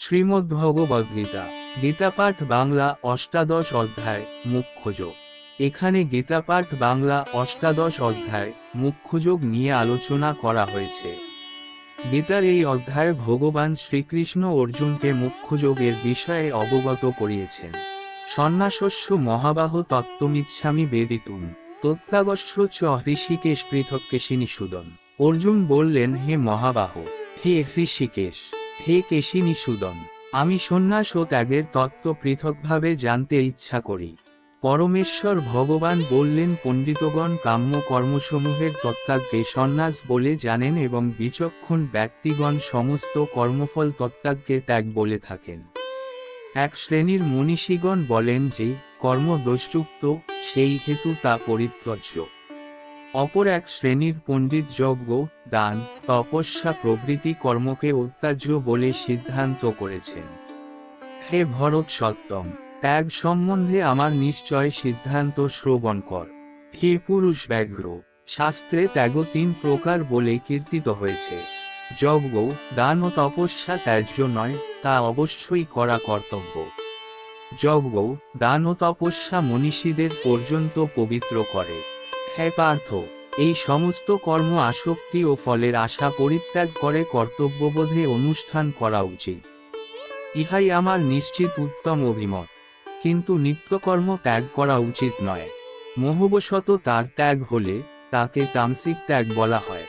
শ্রীমদ্ভগবদ্গীতা গীতাপাঠ বাংলা অষ্টাদশ অধ্যায় মুখ্যযোগ। এখানে গীতাপাঠ বাংলা অষ্টাদশ অধ্যায় মুখ্যযোগ নিয়ে আলোচনা করা হয়েছে। গীতার এই অধ্যায়ে ভগবান শ্রীকৃষ্ণ অর্জুনকে মুখ্যযোগের বিষয়ে অবগত করিয়েছেন। সন্ন্যাসস্য মহাবাহ তত্ত্বমিচ্ছামি বেদিতুম তত্ত্বাগস্য চ হৃষিকেশ পৃথক কেশিনিষূদন। অর্জুন বললেন, হে মহাবাহ, হে হৃষিকেশ, হে কেশিনিষূদন, আমি সন্ন্যাস ও ত্যাগের তত্ত্ব পৃথকভাবে জানতে ইচ্ছা করি। পরমেশ্বর ভগবান বললেন, পণ্ডিতগণ কাম্য কর্মসমূহের তত্ত্বাজ্ঞে সন্ন্যাস বলে জানেন এবং বিচক্ষণ ব্যক্তিগণ সমস্ত কর্মফল তত্ত্বাজ্ঞে ত্যাগ বলে থাকেন। এক শ্রেণীর মনীষীগণ বলেন যে কর্ম দোষযুক্ত, সেই হেতু তা পরিত্যাজ্য। অপর এক শ্রেণীর পণ্ডিত যজ্ঞ, দান, তপস্যা প্রভৃতি কর্মকে অত্যাজ্য বলে সিদ্ধান্ত করেছেন। হে ভরত সত্তম, ত্যাগ সম্বন্ধে আমার নিশ্চয় সিদ্ধান্ত শ্রবণ কর। হে পুরুষ ব্যগ্র, শাস্ত্রে ত্যাগ 3 প্রকার বলে কীর্তিত হয়েছে। যজ্ঞ, দান ও তপস্যা ত্যায্য নয়, তা অবশ্যই করা কর্তব্য। যজ্ঞ, দান ও তপস্যা মনীষীদের পর্যন্ত পবিত্র করে। হে পার্থ, এই সমস্ত কর্ম আসক্তি ও ফলের আশা পরিত্যাগ করে কর্তব্যবোধে অনুষ্ঠান করা উচিত। ইহাই আমার নিশ্চিত উত্তম অভিমত। কিন্তু নিত্যকর্ম ত্যাগ করা উচিত নয়। মোহবশত তার ত্যাগ হলে তাকে তামসিক ত্যাগ বলা হয়।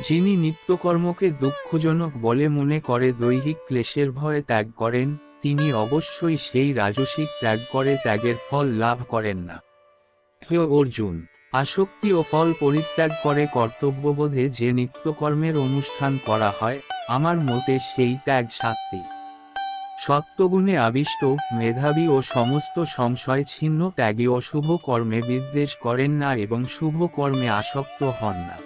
যিনি নিত্যকর্মকে দুঃখজনক বলে মনে করে দৈহিক ক্লেশের ভয়ে ত্যাগ করেন, তিনি অবশ্যই সেই রাজসিক ত্যাগ করে ত্যাগের ফল লাভ করেন না। হে অর্জুন, আসক্তি ও ফল পরিত্যাগ করে কর্তব্যবোধে যে নিত্যকর্মের অনুষ্ঠান করা হয়, আমার মতে সেই ত্যাগ সাত্ত্বিক। সত্ত্বগুণে আবিষ্ট, মেধাবী ও সমস্ত সংশয় ছিন্ন ত্যাগী অশুভ কর্মে বিদ্বেষ করেন না এবং শুভ কর্মে আসক্ত হন না।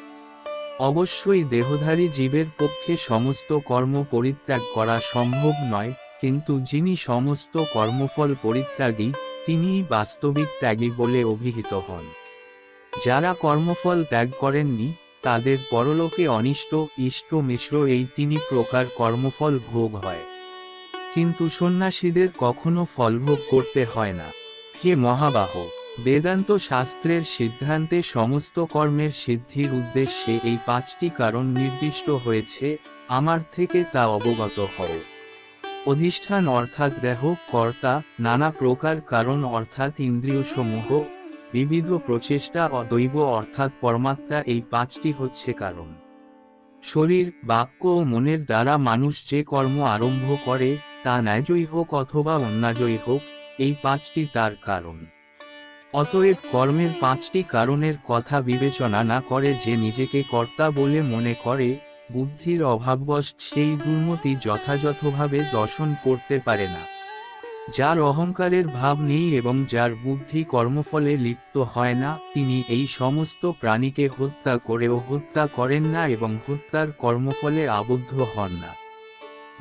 অবশ্যই দেহধারী জীবের পক্ষে সমস্ত কর্ম পরিত্যাগ করা সম্ভব নয়, কিন্তু যিনি সমস্ত কর্মফল পরিত্যাগী, তিনিই বাস্তবিক ত্যাগী বলে অভিহিত হন। যারা কর্মফল ত্যাগ করেননি, তাদের পরলোকে অনিষ্ট, ইষ্ট, মিশ্র এই 3 প্রকার কর্মফল ভোগ হয়। কিন্তু সন্ন্যাসীদের কখনো ফলভোগ করতে হয় না। হে মহাবাহ, বেদান্ত শাস্ত্রের সিদ্ধান্তে সমস্ত কর্মের সিদ্ধির উদ্দেশ্যে এই 5টি কারণ নির্দিষ্ট হয়েছে, আমার থেকে তা অবগত হও। অধিষ্ঠান অর্থাৎ দেহ, কর্তা, নানা প্রকার কারণ অর্থাৎ ইন্দ্রিয়সমূহ, বিবিধ প্রচেষ্টা ও দৈব অর্থাৎ পরমাত্মা, এই 5টি হচ্ছে কারণ। শরীর, বাক্য ও মনের দ্বারা মানুষ যে কর্ম আরম্ভ করে, তা ন্যায্যই হোক অথবা অন্যায্যই হোক, এই 5টি তার কারণ। অতএব কর্মের 5টি কারণের কথা বিবেচনা না করে যে নিজেকে কর্তা বলে মনে করে, বুদ্ধির অভাববশ সেই দুর্মতি যথাযথভাবে দর্শন করতে পারে না। যার অহংকারের ভাব নেই এবং যার বুদ্ধি কর্মফলে লিপ্ত হয় না, তিনি এই সমস্ত প্রাণীকে হত্যা করেও হত্যা করেন না এবং হত্যার কর্মফলে আবদ্ধ হন না।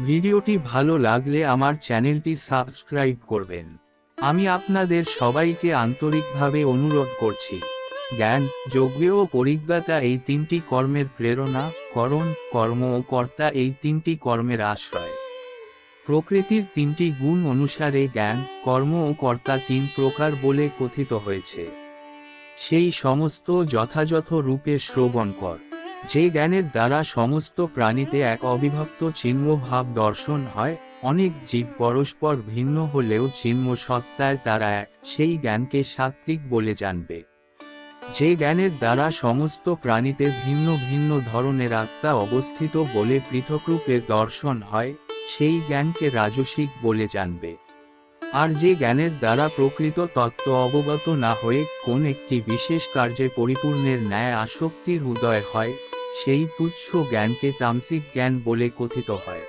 ভিডিওটি ভালো লাগলে আমার চ্যানেলটি সাবস্ক্রাইব করবেন। আমি আপনাদের সবাইকে আন্তরিকভাবে অনুরোধ করছি। জ্ঞান, যজ্ঞ ও পরিজ্ঞাতা এই 3টি কর্মের প্রেরণা, করণ, কর্ম ও কর্তা এই 3টি কর্মের আশ্রয়। প্রকৃতির 3টি গুণ অনুসারে জ্ঞান, কর্ম ও কর্তা 3 প্রকার বলে কথিত হয়েছে। সেই সমস্ত যথাযথ রূপে শ্রবণ কর। যে জ্ঞানের দ্বারা সমস্ত প্রাণীতে এক অবিভক্ত চিন্ম ভাব দর্শন হয়, অনেক জীব পরস্পর ভিন্ন হলেও চিন্ম সত্তায় তারা এক, সেই জ্ঞানকে সাত্ত্বিক বলে জানবে। যে জ্ঞানের দ্বারা সমস্ত প্রাণীতে ভিন্ন ভিন্ন ধরনের আত্মা অবস্থিত বলে পৃথকরূপে দর্শন হয়, সেই জ্ঞানকে রাজসিক বলে জানবে। আর যে জ্ঞানের দ্বারা প্রকৃত তত্ত্ব অবগত না হয়ে কোন একটি বিশেষ কার্যে পরিপূর্ণের ন্যায় আসক্তির উদয় হয়, সেই তুচ্ছ জ্ঞানকে তামসিক জ্ঞান বলে কথিত হয়।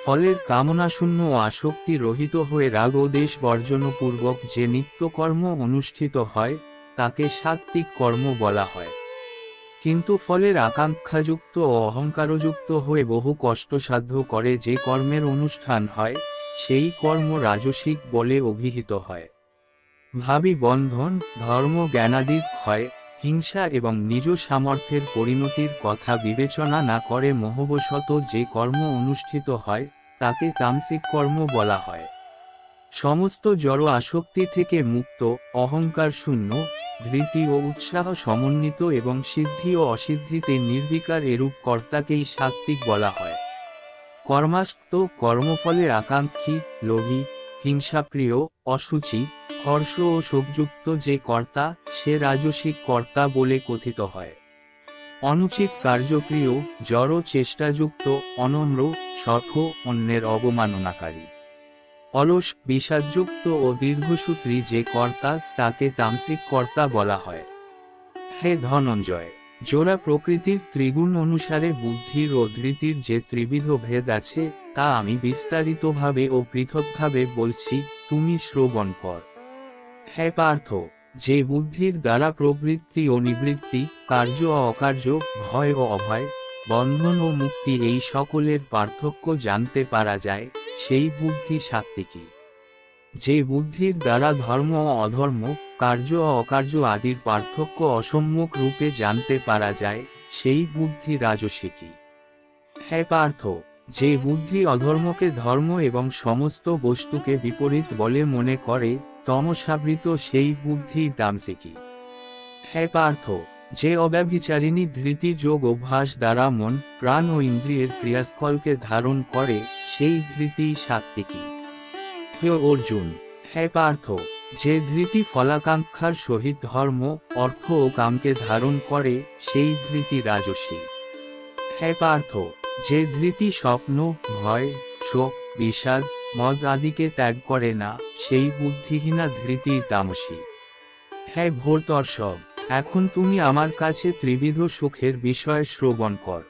ফলের কামনাশূন্য ও আসক্তি রহিত হয়ে রাগ ও দ্বেষ বর্জনপূর্বক যে নিত্যকর্ম অনুষ্ঠিত হয়, তাকে সাত্ত্বিক কর্ম বলা হয়। কিন্তু ফলের আকাঙ্ক্ষাযুক্ত ও অহংকারযুক্ত হয়ে বহু কষ্টসাধ্য করে যে কর্মের অনুষ্ঠান হয়, সেই কর্ম রাজসিক বলে অভিহিত হয়। ভাবী বন্ধন, ধর্ম জ্ঞানাদির ক্ষয়, হিংসা এবং নিজ সামর্থ্যের পরিণতির কথা বিবেচনা না করে মোহবশত যে কর্ম অনুষ্ঠিত হয়, তাকে তামসিক কর্ম বলা হয়। সমস্ত জড় আসক্তি থেকে মুক্ত, অহংকার শূন্য, ধৃতি ও উৎসাহ সমন্বিত এবং সিদ্ধি ও অসিদ্ধিতে নির্বিকার এরূপ কর্তাকেই সাত্ত্বিক বলা হয়। কর্মাসক্ত, কর্মফলে আকাঙ্ক্ষী, লোভী, হিংসাপ্রিয়, অশুচি, হর্ষ ও শোকযুক্ত যে কর্তা, সে রাজসিক কর্তা বলে কথিত হয়। অনুচিত কার্যপ্রিয়, জড় চেষ্টাযুক্ত, অনম্র, শঠ, অন্যের অবমাননাকারী, অলস, বিষাদযুক্ত ও দীর্ঘসূত্রী যে কর্তা, তাকে তামসিক কর্তা বলা হয়। হে ধনঞ্জয়, জোড়া প্রকৃতির ত্রিগুণ অনুসারে বুদ্ধির ও ধৃতির যে ত্রিবিধ ভেদ আছে, তা আমি বিস্তারিতভাবে ও পৃথকভাবে বলছি, তুমি শ্রবণ কর। হে পার্থ, যে বুদ্ধির দ্বারা প্রবৃত্তি ও নিবৃত্তি, কার্য ও অকার্য, ভয় ও অভয়, বন্ধন ও মুক্তি এই সকলের পার্থক্য জানতে পারা যায়, সেই বুদ্ধি সাত্ত্বিকী। যে বুদ্ধির দ্বারা ধর্ম ও অধর্ম, কার্য ও অকার্য আদির পার্থক্য অসম্যক রূপে জানতে পারা যায়, সেই বুদ্ধি রাজসিকী। হে পার্থ, যে বুদ্ধি অধর্মকে ধর্ম এবং সমস্ত বস্তুকে বিপরীত বলে মনে করে, তমসাবৃত, সেই বুদ্ধি তামসিকী। হে পার্থ, যে অব্যভিচারিণী ধৃতি যোগ অভ্যাস দ্বারা মন, প্রাণ ও ইন্দ্রিয়ের ক্রিয়াস্থলকে ধারণ করে, সেই ধৃতি সাত্ত্বিকী। হে অর্জুন, হে পার্থ, যে ধৃতি ফলাকাঙ্ক্ষার সহিত ধর্ম, অর্থ ও কামকে ধারণ করে, সেই ধৃতি রাজসী। হে পার্থ, যে ধৃতি স্বপ্ন, ভয়, শোক, বিষাদ, মদ আদিকে ত্যাগ করে না, সেই বুদ্ধিহীনা ধৃতি তামসী। হে ভোরতর্ষব, এখন তুমি আমার কাছে ত্রিবিধ সুখের বিষয় শ্রবণ কর।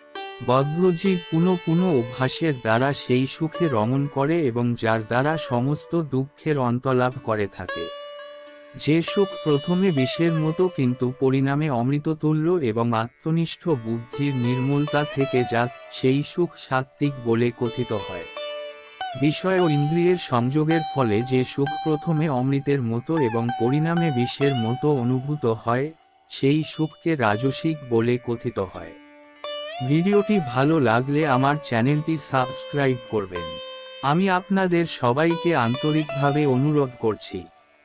বদ্ধজীব পুনঃ পুনঃ অভ্যাসের দ্বারা সেই সুখে রমণ করে এবং যার দ্বারা সমস্ত দুঃখের অন্তলাভ করে থাকে। যে সুখ প্রথমে বিষের মতো কিন্তু পরিণামে অমৃততুল্য এবং আত্মনিষ্ঠ বুদ্ধির নির্মলতা থেকে যাক, সেই সুখ সাত্ত্বিক বলে কথিত হয়। বিষয় ও ইন্দ্রিয়ের সংযোগের ফলে যে সুখ প্রথমে অমৃতের মতো এবং পরিণামে বিষের মতো অনুভূত হয়, সেই সুখকে রাজসিক বলে কথিত হয়। ভিডিওটি ভালো লাগলে আমার চ্যানেলটি সাবস্ক্রাইব করবেন। আমি আপনাদের সবাইকে আন্তরিকভাবে অনুরোধ করছি,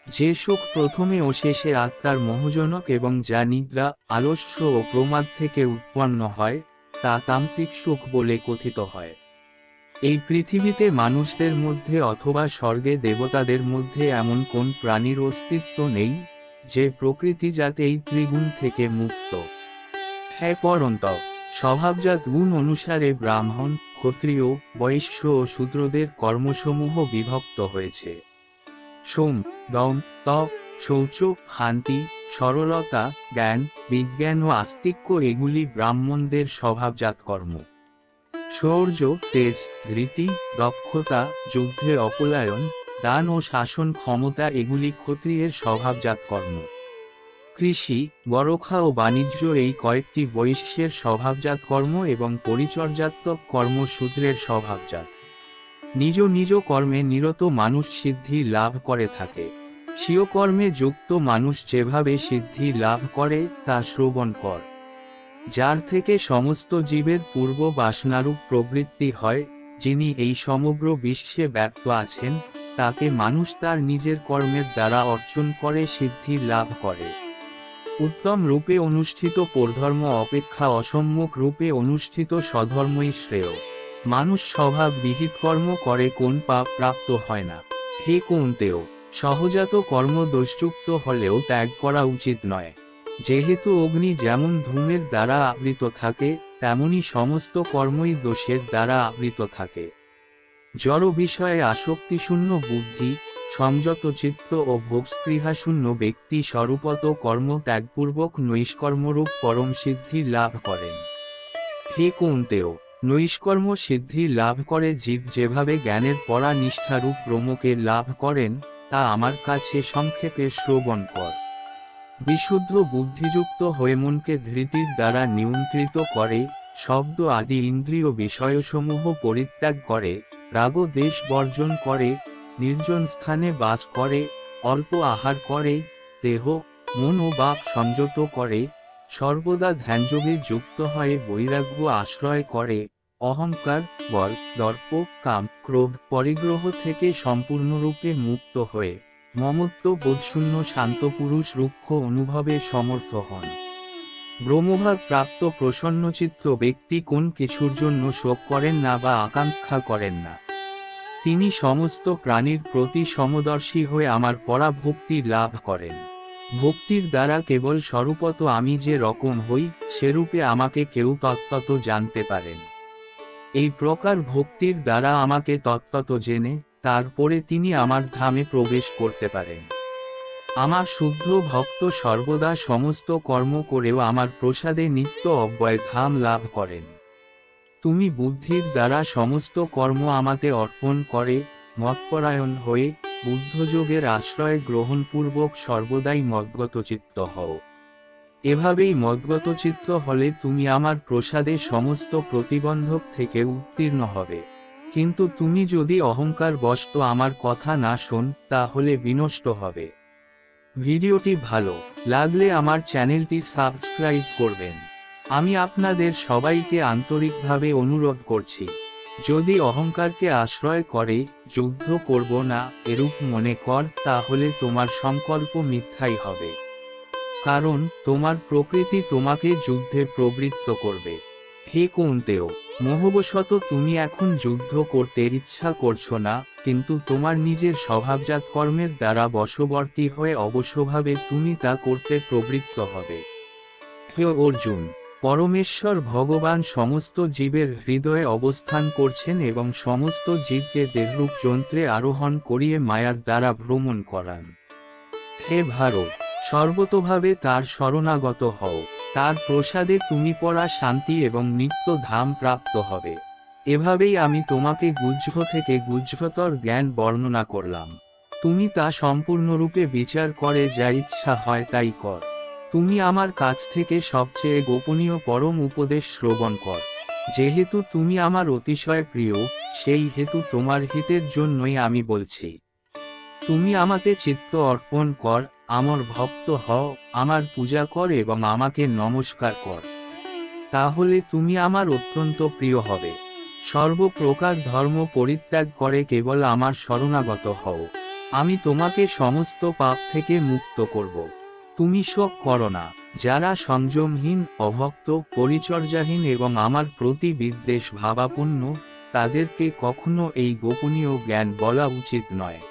যে সুখ প্রথমে ও শেষে আত্মার মোহজনক এবং যা নিদ্রা, আলস্য ও প্রমাদ থেকে উৎপন্ন হয়, তা তামসিক সুখ বলে কথিত হয়। এই পৃথিবীতে মানুষদের মধ্যে অথবা স্বর্গে দেবতাদের মধ্যে এমন কোন প্রাণীর অস্তিত্ব নেই, যে প্রকৃতিজাত এই ত্রিগুণ থেকে মুক্ত। হে পরন্তপ, স্বভাবজাত গুণ অনুসারে ব্রাহ্মণ, ক্ষত্রিয়, বৈশ্য ও শূদ্রদের কর্মসমূহ বিভক্ত হয়েছে। সোম, দম, তপ, শৌচ, শান্তি, সরলতা, জ্ঞান, বিজ্ঞান ও আস্তিক্য এগুলি ব্রাহ্মণদের স্বভাবজাত কর্ম। শৌর্য, তেজ, ধৃতি, দক্ষতা, যুদ্ধে অপলায়ন, দান ও শাসন ক্ষমতা এগুলি ক্ষত্রিয়ের স্বভাবজাত কর্ম। কৃষি, বরখা ও বাণিজ্য এই কয়েকটি বৈশ্যের স্বভাবজাত কর্ম এবং পরিচর্যাত্মক কর্ম শূদ্রের স্বভাবজাত। নিজ নিজ কর্মে নিরত মানুষ সিদ্ধি লাভ করে থাকে। স্বীয় কর্মে যুক্ত মানুষ যেভাবে সিদ্ধি লাভ করে, তা শ্রবণ কর। যার থেকে সমস্ত জীবের পূর্ব বাসনারূপ প্রবৃত্তি হয়, যিনি এই সমগ্র বিশ্বে ব্যক্ত আছেন, তাকে মানুষ তার নিজের কর্মের দ্বারা অর্জন করে সিদ্ধি লাভ করে। উত্তম রূপে অনুষ্ঠিত পরধর্ম অপেক্ষা অসম্যক রূপে অনুষ্ঠিত স্বধর্মই শ্রেয়। মানুষ স্বভাব বিহিত কর্ম করে কোন পাপ প্রাপ্ত হয় না। হে কৌন্তেয়, সহজাত কর্ম দোষযুক্ত হলেও ত্যাগ করা উচিত নয়। যেহেতু অগ্নি যেমন ধূমের দ্বারা আবৃত থাকে, তেমনি সমস্ত কর্মই দোষের দ্বারা আবৃত থাকে। জড় বিষয়ে আসক্তিশূন্য বুদ্ধি, সংযত চিত্ত ও ভোগস্পৃহাশূন্য ব্যক্তি স্বরূপত কর্ম ত্যাগপূর্বক নৈষ্কর্মরূপ পরম সিদ্ধি লাভ করেন। হে কৌন্তেয়, নৈষ্কর্ম সিদ্ধি লাভ করে জীব যেভাবে জ্ঞানের পরা নিষ্ঠারূপ ব্রহ্মকে লাভ করেন, তা আমার কাছে সংক্ষেপে শ্রবণ কর। বিশুদ্ধ বুদ্ধিযুক্ত হয়ে মনকে ধৃতির দ্বারা নিয়ন্ত্রিত করে, শব্দ আদি ইন্দ্রিয় বিষয়সমূহ পরিত্যাগ করে, রাগ দ্বেষ বর্জন করে, নির্জন স্থানে বাস করে, অল্প আহার করে, দেহ, মন ও বাক সংযত করে, সর্বদা ধ্যানযোগে যুক্ত হয়ে বৈরাগ্য আশ্রয় করে, অহংকার, বল, দর্প, কাম, ক্রোধ, পরিগ্রহ থেকে সম্পূর্ণরূপে মুক্ত হয়ে মমত্ব বোধশূন্য শান্ত পুরুষ রুক্ষ অনুভবে সমর্থ হন। ব্রহ্মভাব প্রাপ্ত প্রসন্নচিত্ত ব্যক্তি কোন কিছুর জন্য শোক করেন না বা আকাঙ্ক্ষা করেন না। তিনি সমস্ত প্রাণীর প্রতি সমদর্শী হয়ে আমার পরাভক্তি লাভ করেন। ভক্তির দ্বারা কেবল স্বরূপত আমি যে রকম হই সেরূপে আমাকে কেউ তত্ত্বত জানতে পারেন। এই প্রকার ভক্তির দ্বারা আমাকে তত্ত্বত জেনে তারপরে তিনি আমার ধামে প্রবেশ করতে পারেন। আমার শুদ্ধ ভক্ত সর্বদা সমস্ত কর্ম করেও আমার প্রসাদে নিত্য অব্যয় ধাম লাভ করেন। তুমি বুদ্ধির দ্বারা সমস্ত কর্ম আমাতে অর্পণ করে মতপরায়ণ হয়ে বুদ্ধযোগের আশ্রয় গ্রহণপূর্বক সর্বদাই মদ্গতচিত্ত হও। এভাবেই মদ্গতচিত্ত হলে তুমি আমার প্রসাদে সমস্ত প্রতিবন্ধক থেকে উত্তীর্ণ হবে। কিন্তু তুমি যদি অহংকার বশত আমার কথা না শোন তাহলে বিনষ্ট হবে। ভিডিওটি ভালো লাগলে আমার চ্যানেলটি সাবস্ক্রাইব করবেন। আমি আপনাদের সবাইকে আন্তরিকভাবে অনুরোধ করছি, যদি অহংকারকে আশ্রয় করে যুদ্ধ করব না এরূপ মনে কর তাহলে তোমার সংকল্প মিথ্যাই হবে। কারণ তোমার প্রকৃতি তোমাকে যুদ্ধে প্রবৃত্ত করবে। হে কৌন্তেয়, মোহবশত তুমি এখন যুদ্ধ করতে ইচ্ছা করছো না, কিন্তু তোমার নিজের স্বভাবজাত কর্মের দ্বারা বশবর্তী হয়ে অবশ্যভাবে তুমি তা করতে প্রবৃত্ত হবে। হে অর্জুন, পরমেশ্বর ভগবান সমস্ত জীবের হৃদয়ে অবস্থান করছেন এবং সমস্ত জীবকে দেহরূপ যন্ত্রে আরোহণ করিয়ে মায়ার দ্বারা ভ্রমণ করান। হে ভারত, সর্বতোভাবে তার শরণাগত হও, তার প্রসাদে তুমি পরা শান্তি এবং নিত্য ধাম প্রাপ্ত হবে। এভাবেই আমি তোমাকে গুহ্য থেকে গুহ্যতর জ্ঞান বর্ণনা করলাম। তুমি তা সম্পূর্ণরূপে বিচার করে যা ইচ্ছা হয় তাই কর। তুমি আমার কাছ থেকে সবচেয়ে গোপনীয় পরম উপদেশ শ্রবণ কর। যেহেতু তুমি আমার অতিশয় প্রিয়, সেই হেতু তোমার হিতের জন্যই আমি বলছি। তুমি আমাকে চিত্ত অর্পণ কর, আমার ভক্ত হও, আমার পূজা কর এবং আমাকে নমস্কার কর। তাহলে তুমি আমার অত্যন্ত প্রিয় হবে। সর্বপ্রকার ধর্ম পরিত্যাগ করে কেবল আমার শরণাগত হও। আমি তোমাকে সমস্ত পাপ থেকে মুক্ত করব। তুমি শোক করো না। যারা সংযমহীন, অভক্ত, পরিচর্যাহীন এবং আমার প্রতি বিদ্বেষ ভাবাপন্ন, তাদেরকে কখনো এই গোপনীয় জ্ঞান বলা উচিত নয়।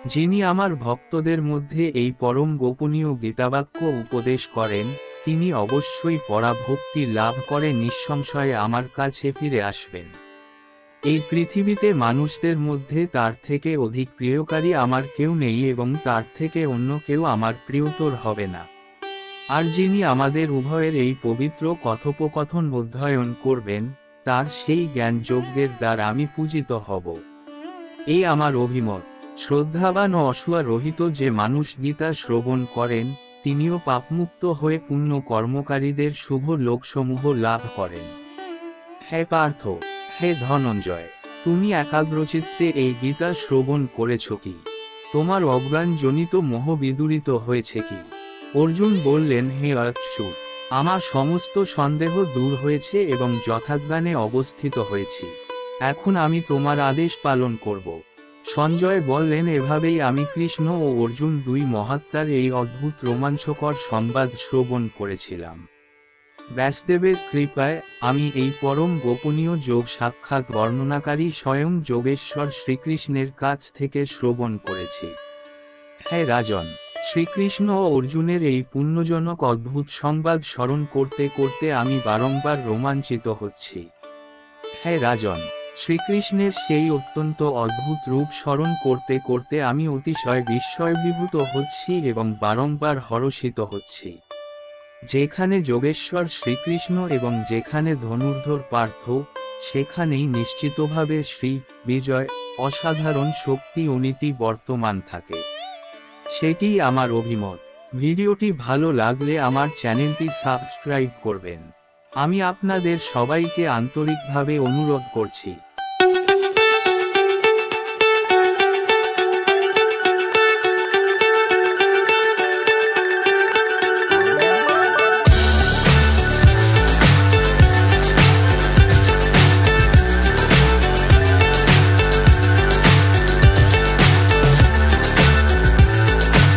যিনি আমার ভক্তদের মধ্যে এই পরম গোপনীয় গীতাবাক্য উপদেশ করেন, তিনি অবশ্যই পরাভক্তি লাভ করে নিঃসংশয়ে আমার কাছে ফিরে আসবেন। এই পৃথিবীতে মানুষদের মধ্যে তার থেকে অধিক প্রিয়কারী আমার কেউ নেই এবং তার থেকে অন্য কেউ আমার প্রিয়তর হবে না। আর যিনি আমাদের উভয়ের এই পবিত্র কথোপকথন অধ্যয়ন করবেন, তার সেই জ্ঞান যজ্ঞের দ্বারা আমি পূজিত হব। এই আমার অভিমত। শ্রদ্ধাবান ও অসূয়া রহিত যে মানুষ গীতা শ্রবণ করেন, তিনিও পাপমুক্ত হয়ে পুণ্য কর্মকারীদের শুভ লোকসমূহ লাভ করেন। হে পার্থ, হে ধনঞ্জয়, তুমি একাগ্রচিত্তে এই গীতা শ্রবণ করেছ কি? তোমার অজ্ঞানজনিত মোহ বিদূরিত হয়েছে কি? অর্জুন বললেন, হে অচ্যুত, আমার সমস্ত সন্দেহ দূর হয়েছে এবং যথাজ্ঞানে অবস্থিত হয়েছি। এখন আমি তোমার আদেশ পালন করব। সঞ্জয় বললেন, এভাবেই আমি কৃষ্ণ ও অর্জুন দুই মহাত্মার এই অদ্ভুত রোমাঞ্চকর সংবাদ শ্রবণ করেছিলাম। ব্যাসদেবের কৃপায় আমি এই পরম গোপনীয় যোগ সাক্ষাৎ বর্ণনাকারী স্বয়ং যোগেশ্বর শ্রীকৃষ্ণের কাছ থেকে শ্রবণ করেছি। হে রাজন, শ্রীকৃষ্ণ ও অর্জুনের এই পুণ্যজনক অদ্ভুত সংবাদ স্মরণ করতে করতে আমি বারংবার রোমাঞ্চিত হচ্ছি। হে রাজন, শ্রীকৃষ্ণের সেই অত্যন্ত অদ্ভুত রূপ স্মরণ করতে করতে আমি অতিশয় বিস্ময়বিভূত হচ্ছি এবং বারংবার হর্ষিত হচ্ছি। যেখানে যোগেশ্বর শ্রীকৃষ্ণ এবং যেখানে ধনুর্ধর পার্থ, সেখানেই নিশ্চিতভাবে শ্রী বিজয় অসাধারণ শক্তি অনীতি বর্তমান থাকে। সেটিই আমার অভিমত। ভিডিওটি ভালো লাগলে আমার চ্যানেলটি সাবস্ক্রাইব করবেন। আমি আপনাদের সবাইকে আন্তরিকভাবে অনুরোধ করছি।